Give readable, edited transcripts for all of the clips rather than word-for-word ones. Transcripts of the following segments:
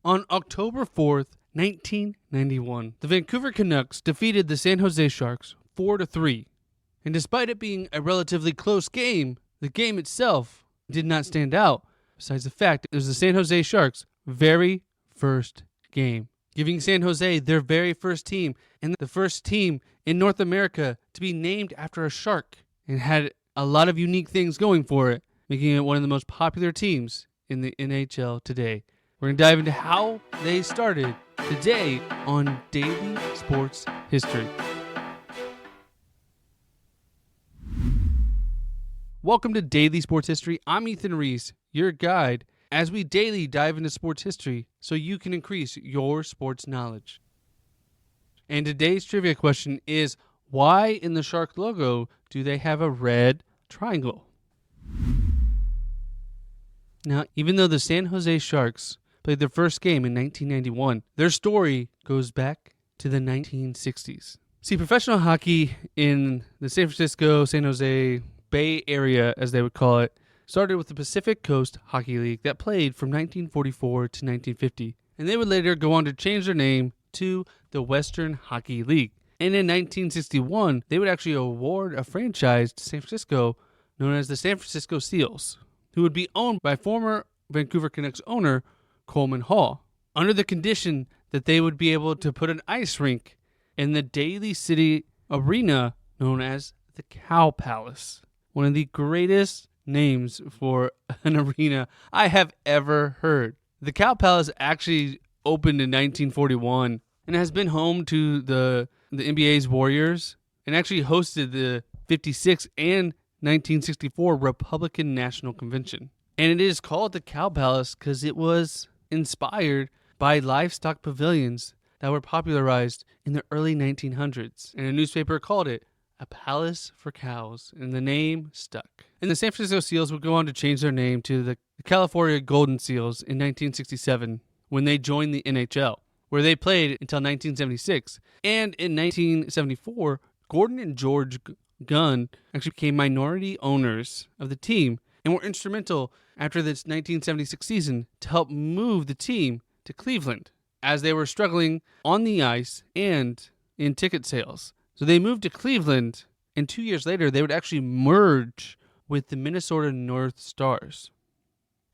On October 4th, 1991, the Vancouver Canucks defeated the San Jose Sharks 4-3. And despite it being a relatively close game, the game itself did not stand out, besides the fact it was the San Jose Sharks' very first game, giving San Jose their very first team and the first team in North America to be named after a shark, and had a lot of unique things going for it, making it one of the most popular teams in the NHL today. We're going to dive into how they started today on Daily Sports History. Welcome to Daily Sports History. I'm Ethan Reese, your guide, as we daily dive into sports history so you can increase your sports knowledge. And today's trivia question is, why in the Shark logo do they have a red triangle? Now, even though the San Jose Sharks played their first game in 1991, their story goes back to the 1960s. See, professional hockey in the San Francisco, San Jose Bay Area, as they would call it, started with the Pacific Coast Hockey League that played from 1944 to 1950, and they would later go on to change their name to the Western Hockey League. And in 1961, they would actually award a franchise to San Francisco known as the San Francisco Seals, who would be owned by former Vancouver Canucks owner Coleman Hall, under the condition that they would be able to put an ice rink in the Daly City Arena known as the Cow Palace. One of the greatest names for an arena I have ever heard. The Cow Palace actually opened in 1941 and has been home to the NBA's Warriors, and actually hosted the 56 and 1964 Republican National Convention. And it is called the Cow Palace because it was inspired by livestock pavilions that were popularized in the early 1900s. And a newspaper called it a palace for cows, and the name stuck. And the San Francisco Seals would go on to change their name to the California Golden Seals in 1967 when they joined the NHL, where they played until 1976. And in 1974, Gordon and George Gunn actually became minority owners of the team and were instrumental after this 1976 season to help move the team to Cleveland as they were struggling on the ice and in ticket sales. So they moved to Cleveland, and 2 years later, they would actually merge with the Minnesota North Stars.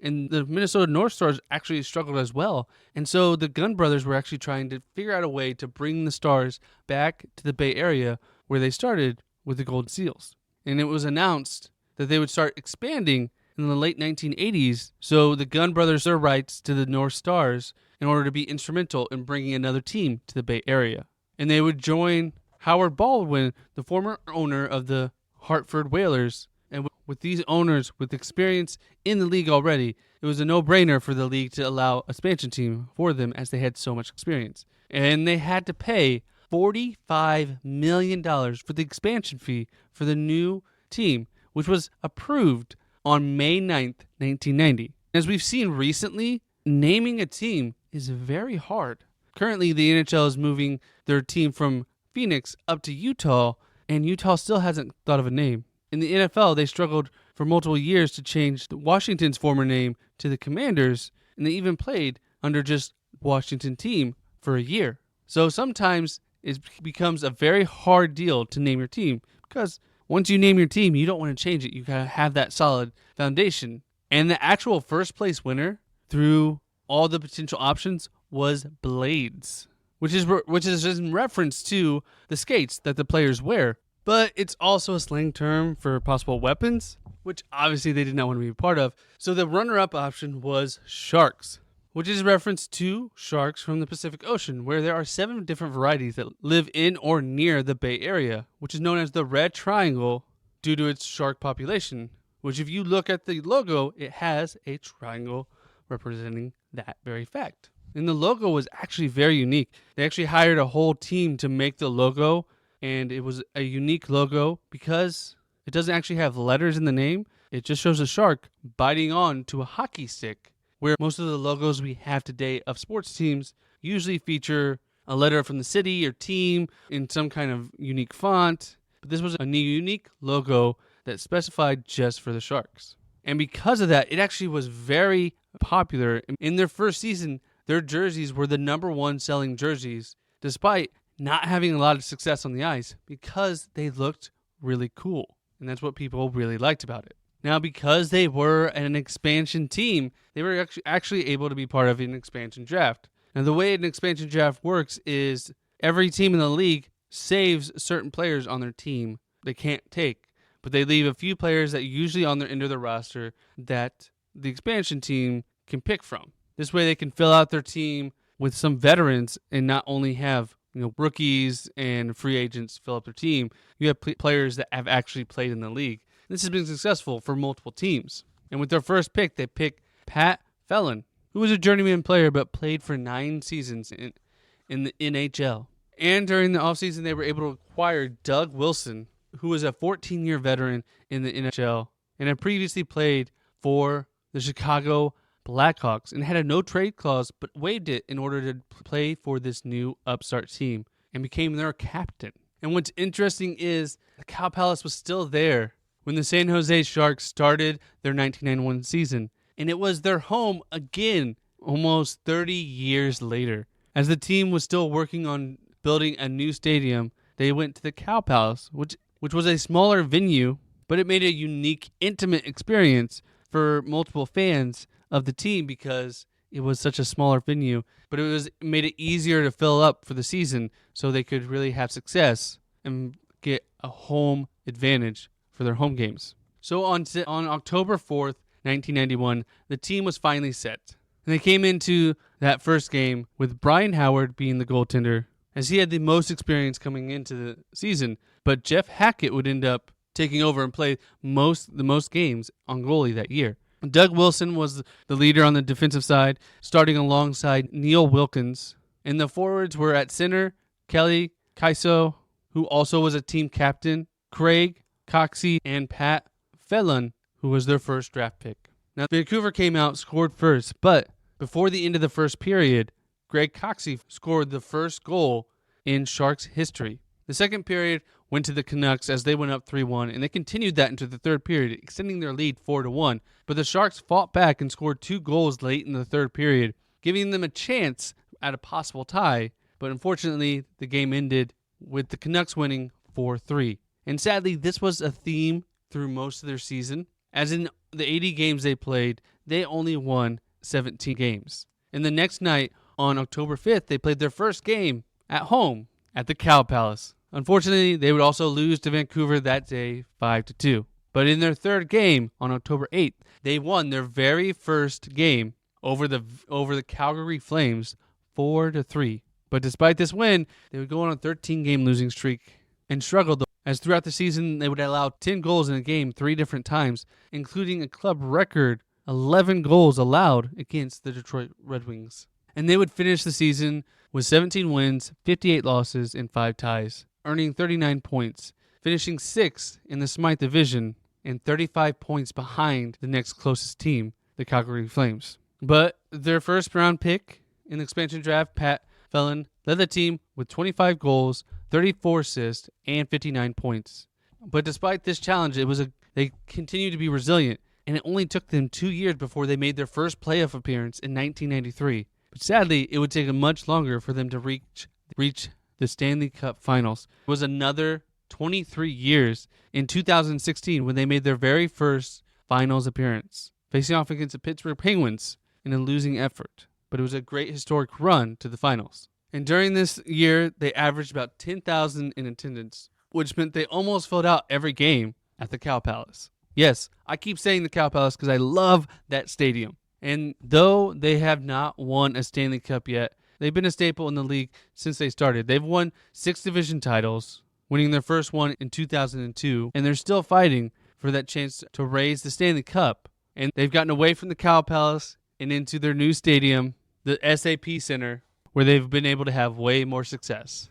And the Minnesota North Stars actually struggled as well. And so the Gunn brothers were actually trying to figure out a way to bring the Stars back to the Bay Area where they started with the Golden Seals. And it was announced that they would start expanding in the late 1980s. So the Gunn brothers their rights to the North Stars in order to be instrumental in bringing another team to the Bay Area. And they would join Howard Baldwin, the former owner of the Hartford Whalers. And with these owners with experience in the league already, it was a no-brainer for the league to allow a expansion team for them as they had so much experience. And they had to pay $45 million for the expansion fee for the new team, which was approved on May 9th, 1990. As we've seen recently, naming a team is very hard. Currently, the NHL is moving their team from Phoenix up to Utah, and Utah still hasn't thought of a name. In the NFL, they struggled for multiple years to change Washington's former name to the Commanders, and they even played under just Washington team for a year. So sometimes it becomes a very hard deal to name your team, because once you name your team, you don't want to change it. You gotta have that solid foundation. And the actual first place winner through all the potential options was Blades, which is in reference to the skates that the players wear. But it's also a slang term for possible weapons, which obviously they did not want to be a part of. So the runner-up option was Sharks, which is a reference to sharks from the Pacific Ocean, where there are 7 different varieties that live in or near the Bay Area, which is known as the Red Triangle due to its shark population, which if you look at the logo, it has a triangle representing that very fact. And the logo was actually very unique. They actually hired a whole team to make the logo, and it was a unique logo because it doesn't actually have letters in the name. It just shows a shark biting on to a hockey stick, where most of the logos we have today of sports teams usually feature a letter from the city or team in some kind of unique font. But this was a unique logo that specified just for the Sharks. And because of that, it actually was very popular. In their first season, their jerseys were the number one selling jerseys, despite not having a lot of success on the ice, because they looked really cool. And that's what people really liked about it. Now, because they were an expansion team, they were actually able to be part of an expansion draft. Now, the way an expansion draft works is every team in the league saves certain players on their team they can't take, but they leave a few players that usually on their end of the roster that the expansion team can pick from. This way they can fill out their team with some veterans and not only have rookies and free agents fill up their team. You have players that have actually played in the league. This has been successful for multiple teams. And with their first pick, they picked Pat Phelan, who was a journeyman player but played for 9 seasons in the NHL. And during the offseason, they were able to acquire Doug Wilson, who was a 14-year veteran in the NHL and had previously played for the Chicago Blackhawks and had a no-trade clause but waived it in order to play for this new upstart team and became their captain. And what's interesting is the Cow Palace was still there when the San Jose Sharks started their 1991 season, and it was their home again almost 30 years later. As the team was still working on building a new stadium, they went to the Cow Palace, which was a smaller venue, but it made a unique, intimate experience for multiple fans of the team because it was such a smaller venue, but it made it easier to fill up for the season so they could really have success and get a home advantage for their home games. So on October 4th, 1991, the team was finally set. And they came into that first game with Brian Howard being the goaltender, as he had the most experience coming into the season, but Jeff Hackett would end up taking over and play the most games on goalie that year. Doug Wilson was the leader on the defensive side, starting alongside Neil Wilkins. And the forwards were at center, Kelly Kaiso, who also was a team captain, Craig Coxey, and Pat Phelan, who was their first draft pick. Now, Vancouver came out, scored first, but before the end of the first period, Greg Coxey scored the first goal in Sharks history. The second period went to the Canucks as they went up 3-1, and they continued that into the third period, extending their lead 4-1. But the Sharks fought back and scored 2 goals late in the third period, giving them a chance at a possible tie. But unfortunately, the game ended with the Canucks winning 4-3. And sadly, this was a theme through most of their season. As in the 80 games they played, they only won 17 games. And the next night, on October 5th, they played their first game at home at the Cow Palace. Unfortunately, they would also lose to Vancouver that day 5-2. But in their third game on October 8th, they won their very first game over the Calgary Flames 4-3. But despite this win, they would go on a 13-game losing streak and struggled, as throughout the season they would allow 10 goals in a game 3 different times, including a club record 11 goals allowed against the Detroit Red Wings. And they would finish the season with 17 wins, 58 losses, and 5 ties, earning 39 points, finishing 6th in the Smythe Division and 35 points behind the next closest team, the Calgary Flames. But their first round pick in the expansion draft, Pat Phelan, led the team with 25 goals, 34 assists, and 59 points. But despite this challenge, they continued to be resilient, and it only took them 2 years before they made their first playoff appearance in 1993. But sadly, it would take them much longer for them to reach the Stanley Cup Finals. It was another 23 years in 2016 when they made their very first Finals appearance, facing off against the Pittsburgh Penguins in a losing effort. But it was a great historic run to the Finals. And during this year, they averaged about 10,000 in attendance, which meant they almost filled out every game at the Cow Palace. Yes, I keep saying the Cow Palace because I love that stadium. And though they have not won a Stanley Cup yet, they've been a staple in the league since they started. They've won 6 division titles, winning their first one in 2002, and they're still fighting for that chance to raise the Stanley Cup. And they've gotten away from the Cow Palace and into their new stadium, the SAP Center, where they've been able to have way more success.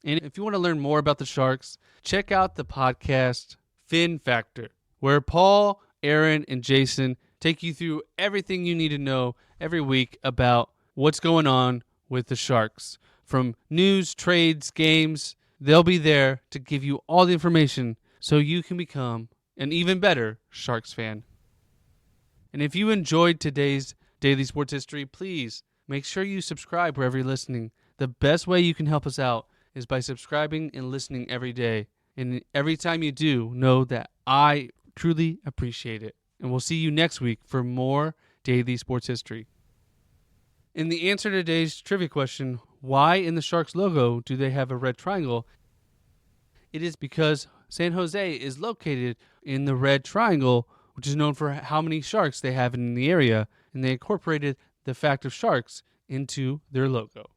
And if you want to learn more about the Sharks, check out the podcast Fin Factor, where Paul, Aaron, and Jason take you through everything you need to know every week about what's going on with the Sharks. From news, trades, games, they'll be there to give you all the information so you can become an even better Sharks fan. And if you enjoyed today's Daily Sports History, please make sure you subscribe wherever you're listening. The best way you can help us out is by subscribing and listening every day. And every time you do, know that I truly appreciate it. And we'll see you next week for more Daily Sports History. In the answer to today's trivia question, why in the Sharks logo do they have a red triangle? It is because San Jose is located in the red triangle, which is known for how many sharks they have in the area, and they incorporated the fact of sharks into their logo.